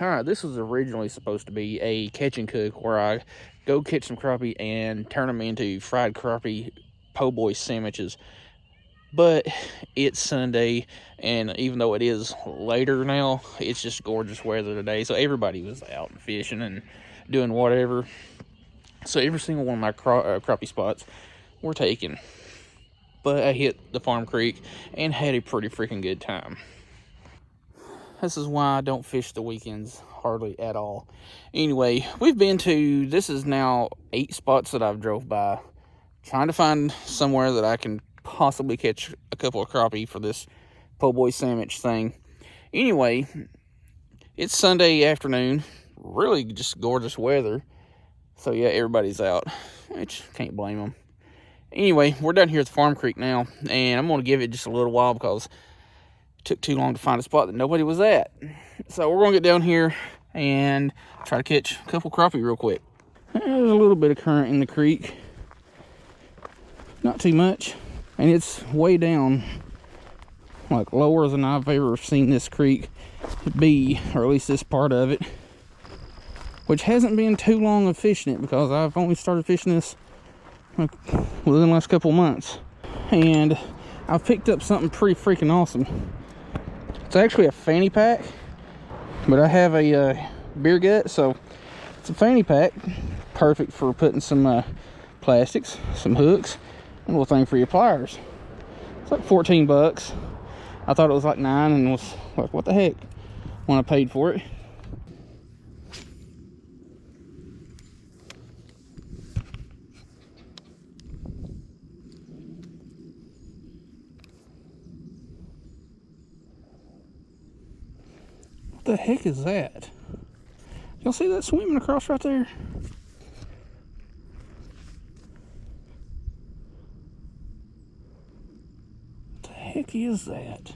All right, this was originally supposed to be a catch and cook where I go catch some crappie and turn them into fried crappie po' boy sandwiches. But it's Sunday, and even though it is later now, it's just gorgeous weather today. So everybody was out fishing and doing whatever. So every single one of my crappie spots were taken. But I hit the Farm Creek and had a pretty freaking good time. This is why I don't fish the weekends hardly at all. Anyway, we've been to, this is now 8 spots that I've drove by, trying to find somewhere that I can possibly catch a couple of crappie for this po' boy sandwich thing. Anyway, it's Sunday afternoon, really just gorgeous weather. So yeah, everybody's out, which can't blame them. Anyway, we're down here at the Farm Creek now, and I'm going to give it just a little while because it took too long to find a spot that nobody was at. So we're going to get down here and try to catch a couple crappie real quick. There's a little bit of current in the creek. Not too much. And it's way down, like lower than I've ever seen this creek be, or at least this part of it. Which hasn't been too long of fishing it because I've only started fishing this like within the last couple months. And I've picked up something pretty freaking awesome. It's actually a fanny pack, but I have a beer gut, so it's a fanny pack, perfect for putting some plastics, some hooks, and a little thing for your pliers. It's like 14 bucks. I thought it was like 9 and was like, what the heck, when I paid for it. What the heck is that? Y'all see that swimming across right there? What the heck is that?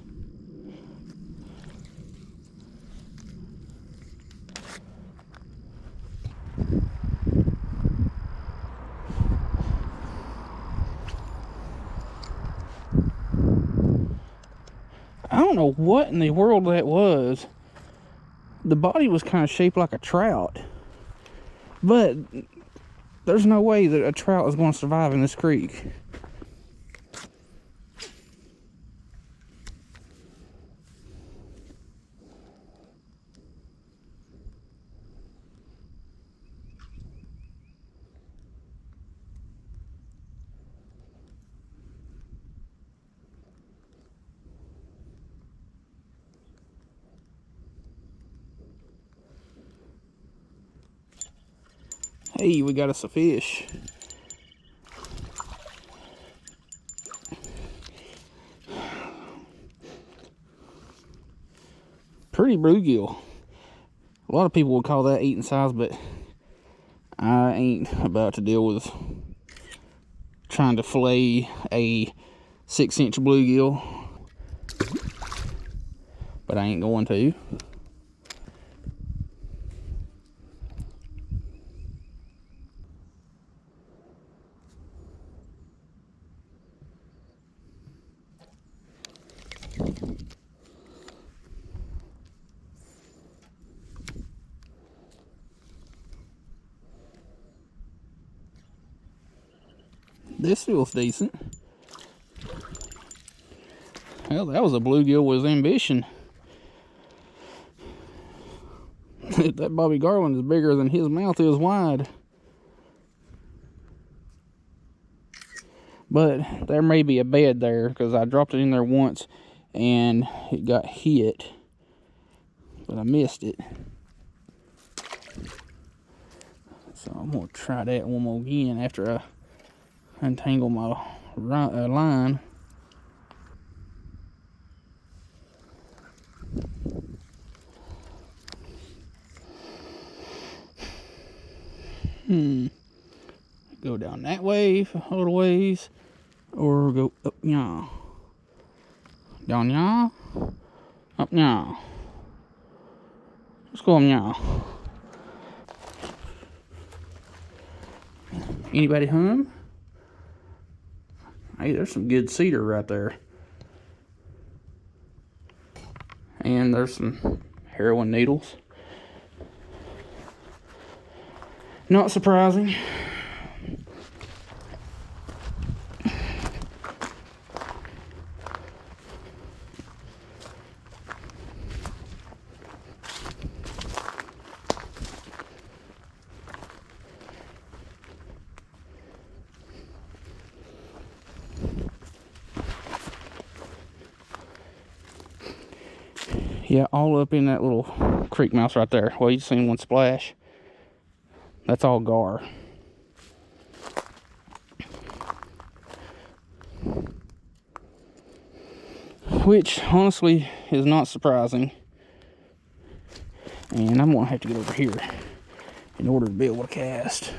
I don't know what in the world that was. The body was kind of shaped like a trout, but there's no way that a trout is going to survive in this creek. Hey, we got us a fish. Pretty bluegill. A lot of people would call that eating size, but I ain't about to deal with trying to fillet a 6-inch bluegill. But I ain't going to. This feels decent. Well, that was a bluegill with ambition. That Bobby Garland is bigger than his mouth is wide. But there may be a bed there because I dropped it in there once and it got hit. But I missed it. So I'm going to try that one more again after I untangle my line. Go down that way a little ways, or go up now. Down now, up now. Let's go now. Anybody home? Hey, there's some good cedar right there. And there's some heroin needles. Not surprising. Yeah, all up in that little creek mouse right there. Well, you seen one splash. That's all gar. Which, honestly, is not surprising. And I'm going to have to get over here in order to be able to cast.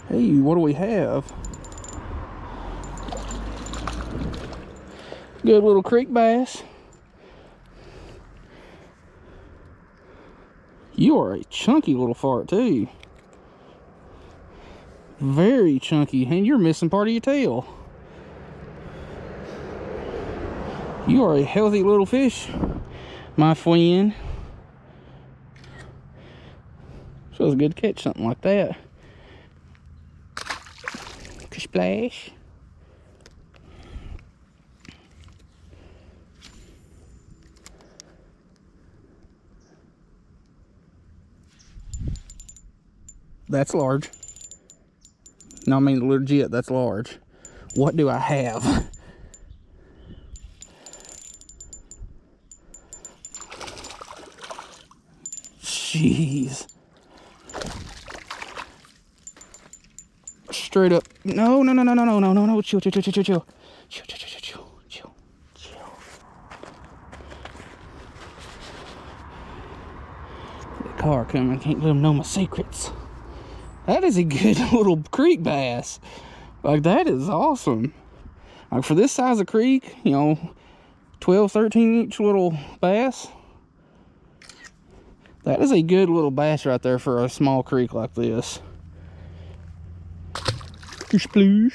Hey, what do we have? Good little creek bass. You are a chunky little fart too. Very chunky, and you're missing part of your tail. You are a healthy little fish, my friend. Feels good to catch something like that. Splash. That's large. No, I mean legit, that's large. What do I have? Jeez. Straight up. No, no, no, no, no, no, no, no, no. Chill, chill, chill, chill, chill, chill. Chill, chill, chill, chill, chill, chill. The car coming, can't let them know my secrets. That is a good little creek bass. Like, that is awesome. Like, for this size of creek, you know, 12, 13 inch little bass. That is a good little bass right there for a small creek like this. Sploosh.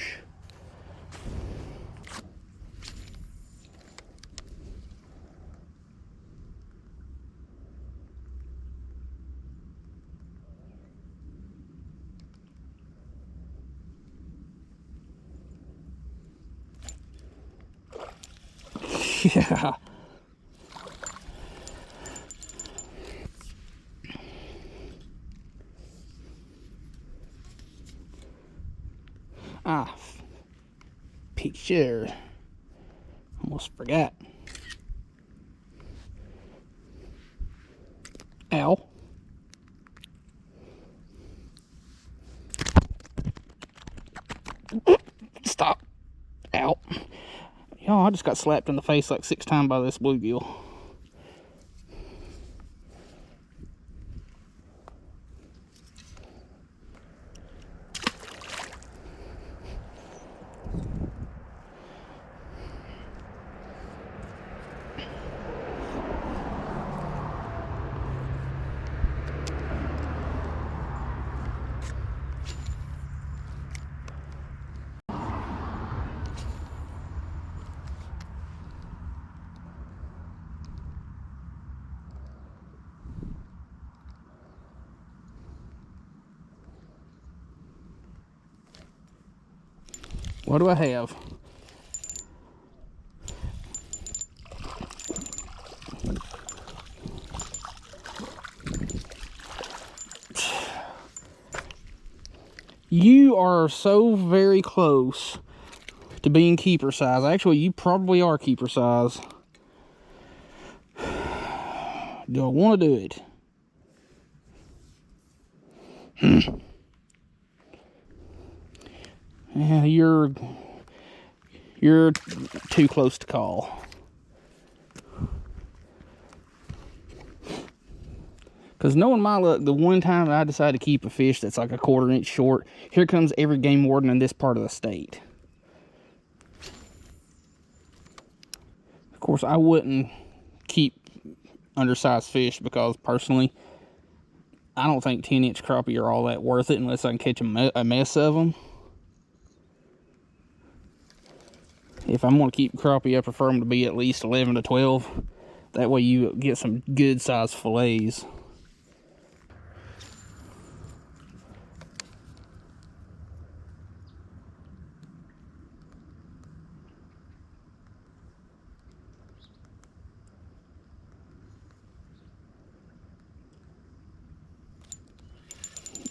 Yeah. Ah, picture. Almost forgot. Ow. Stop. Ow. Y'all, I just got slapped in the face like 6 times by this bluegill. What do I have? You are so very close to being keeper size. Actually, you probably are keeper size. Do I want to do it? Yeah, you're too close to call. Because knowing my luck, the one time that I decide to keep a fish that's like a 1/4 inch short, here comes every game warden in this part of the state. Of course, I wouldn't keep undersized fish because personally, I don't think 10-inch crappie are all that worth it unless I can catch a mess of them. If I'm going to keep crappie, I prefer them to be at least 11 to 12. That way you get some good sized fillets.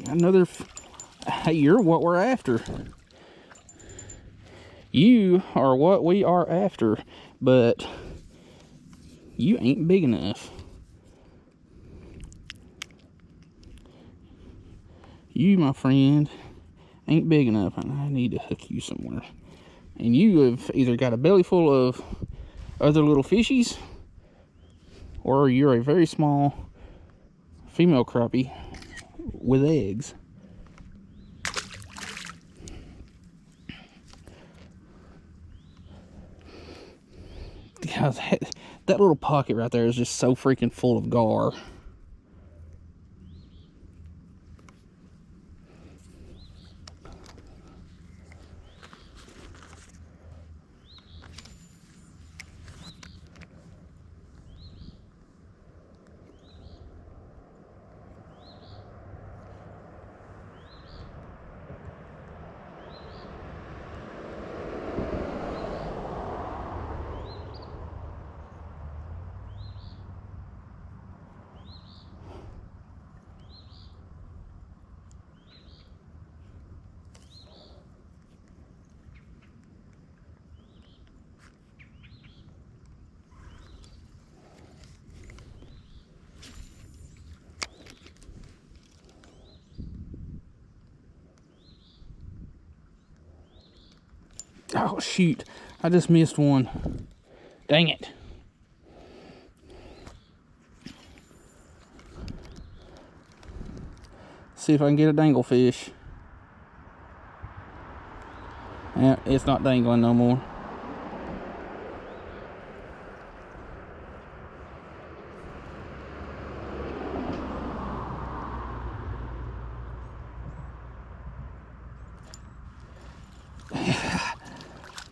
Another, hey, you're what we're after. You are what we are after, but you ain't big enough. You, my friend, ain't big enough, and I need to hook you somewhere. And you have either got a belly full of other little fishies, or you're a very small female crappie with eggs. God, that little pocket right there is just so freaking full of gar. Oh, shoot. I just missed one. Dang it. See if I can get a danglefish. Yeah, it's not dangling no more.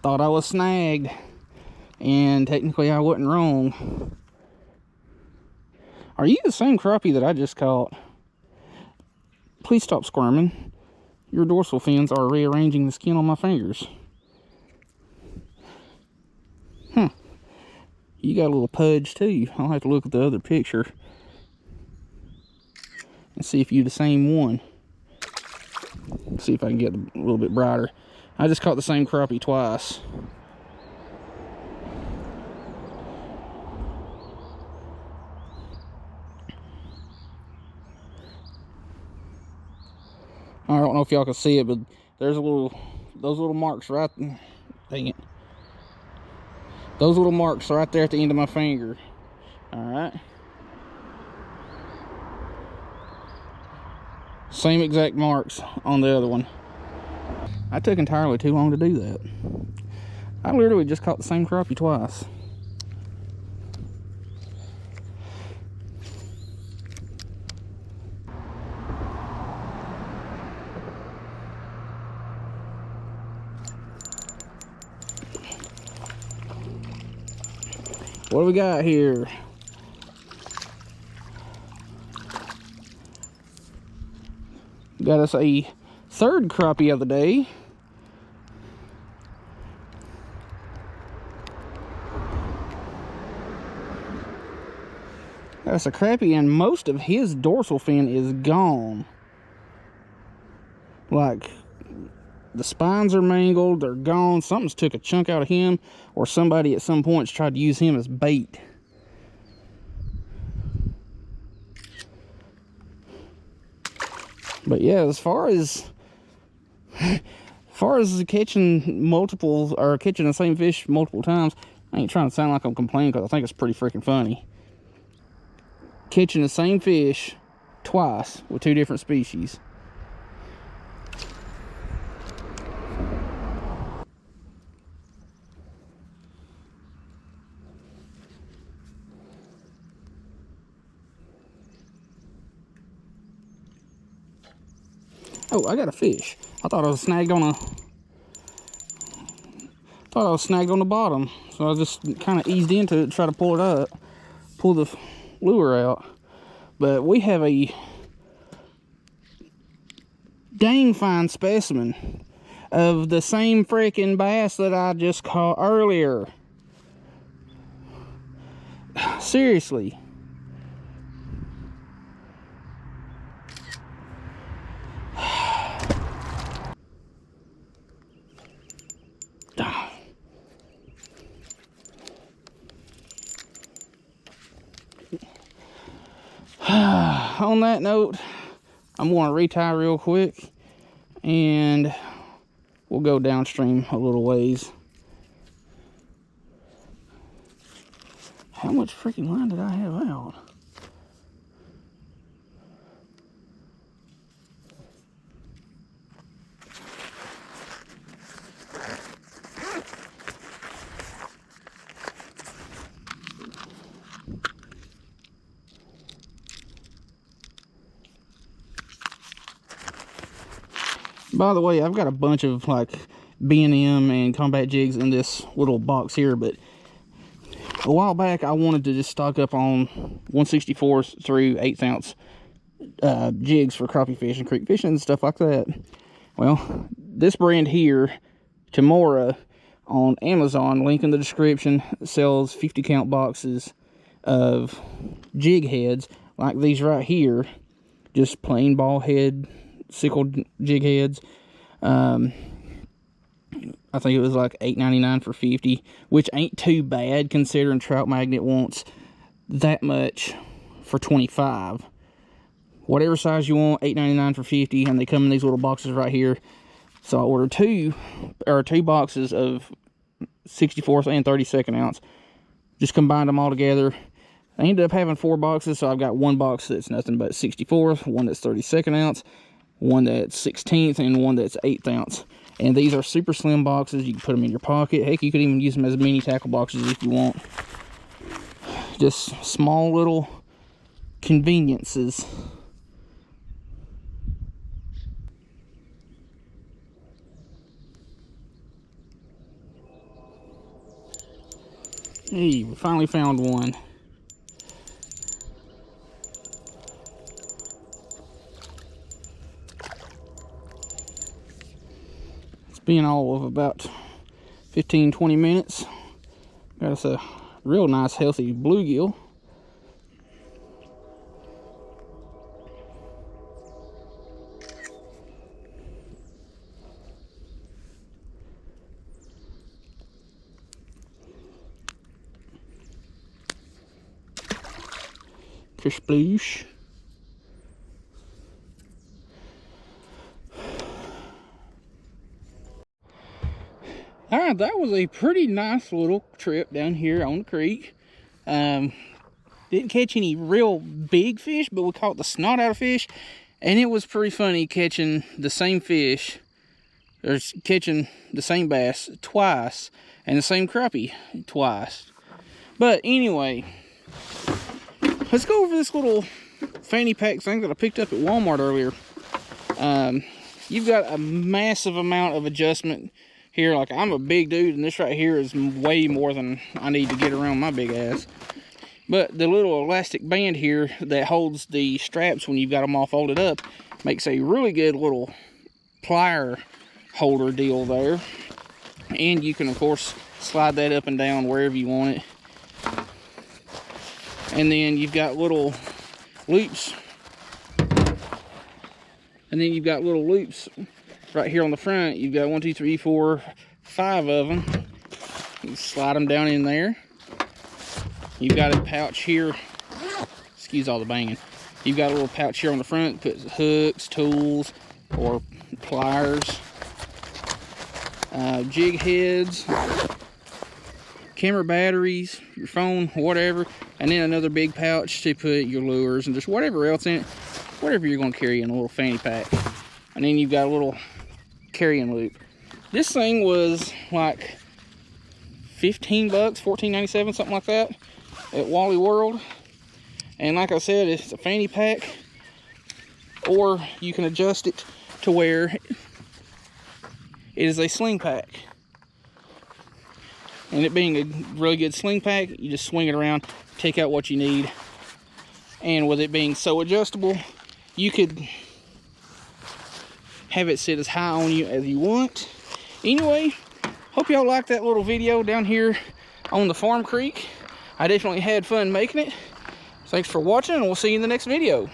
Thought I was snagged, and technically I wasn't wrong. Are you the same crappie that I just caught? Please stop squirming. Your dorsal fins are rearranging the skin on my fingers. You got a little pudge too. I'll have to look at the other picture and see if you're the same one. See if I can get a little bit brighter. I just caught the same crappie twice. I don't know if y'all can see it, but there's those little marks right, dang it. Those little marks right there at the end of my finger. All right. Same exact marks on the other one. I took entirely too long to do that. I literally just caught the same crappie twice. What do we got here? Got us a third crappie of the day. That's a crappie, and most of his dorsal fin is gone. Like, the spines are mangled, they're gone. Something's took a chunk out of him, or somebody at some point tried to use him as bait. But yeah, as far as catching multiple, or catching the same fish multiple times, I ain't trying to sound like I'm complaining, because I think it's pretty freaking funny. Catching the same fish twice with 2 different species. Oh, I got a fish. I thought I was snagged on the bottom. So I just kind of eased into it to try to pull it up, pull the lure out. But we have a dang fine specimen of the same freaking bass that I just caught earlier. Seriously. On that note, I'm going to retie real quick and we'll go downstream a little ways. How much freaking line did I have out? By the way, I've got a bunch of like B&M and combat jigs in this little box here, but a while back I wanted to just stock up on 1/64 through 1/8 ounce jigs for crappie fishing, creek fishing, and stuff like that. Well, this brand here, Temora, on Amazon, link in the description, sells 50 count boxes of jig heads like these right here, just plain ball head sickle jig heads. I think it was like $8.99 for 50, which ain't too bad considering Trout Magnet wants that much for 25. Whatever size you want, $8.99 for 50, and they come in these little boxes right here. So I ordered two boxes of 64th and 32nd ounce. Just combined them all together. I ended up having 4 boxes, so I've got one box that's nothing but 64th, one that's 32nd ounce, one that's 16th, and one that's 8th ounce. And these are super slim boxes. You can put them in your pocket. Heck, you could even use them as mini tackle boxes if you want. Just small little conveniences. Hey, we finally found one. It's been all of about 15-20 minutes. Got us a real nice healthy bluegill. Kersploosh. Alright, that was a pretty nice little trip down here on the creek. Didn't catch any real big fish, but we caught the snot out of fish, and it was pretty funny catching the same fish, or catching the same bass twice, and the same crappie twice. But anyway, let's go over this little fanny pack thing that I picked up at Walmart earlier. You've got a massive amount of adjustment here. Like, I'm a big dude, and this right here is way more than I need to get around my big ass. But the little elastic band here that holds the straps when you've got them all folded up makes a really good little plier holder deal there. And you can, of course, slide that up and down wherever you want it. And then you've got little loops. And then you've got little loops right here on the front. You've got 1, 2, 3, 4, 5 of them. You can slide them down in there. You've got a pouch here. Excuse all the banging. You've got a little pouch here on the front. Put hooks, tools, or pliers, jig heads, camera batteries, your phone, whatever. And then another big pouch to put your lures and just whatever else in it. whatever you're going to carry in a little fanny pack. And then you've got a little carrying loop. This thing was like $15, $14.97, something like that at Wally World. And like I said, it's a fanny pack, or you can adjust it to where it is a sling pack. And it being a really good sling pack, you just swing it around, take out what you need. And with it being so adjustable, you could have it sit as high on you as you want. Anyway, hope y'all liked that little video down here on the Farm Creek. I definitely had fun making it. Thanks for watching, and we'll see you in the next video.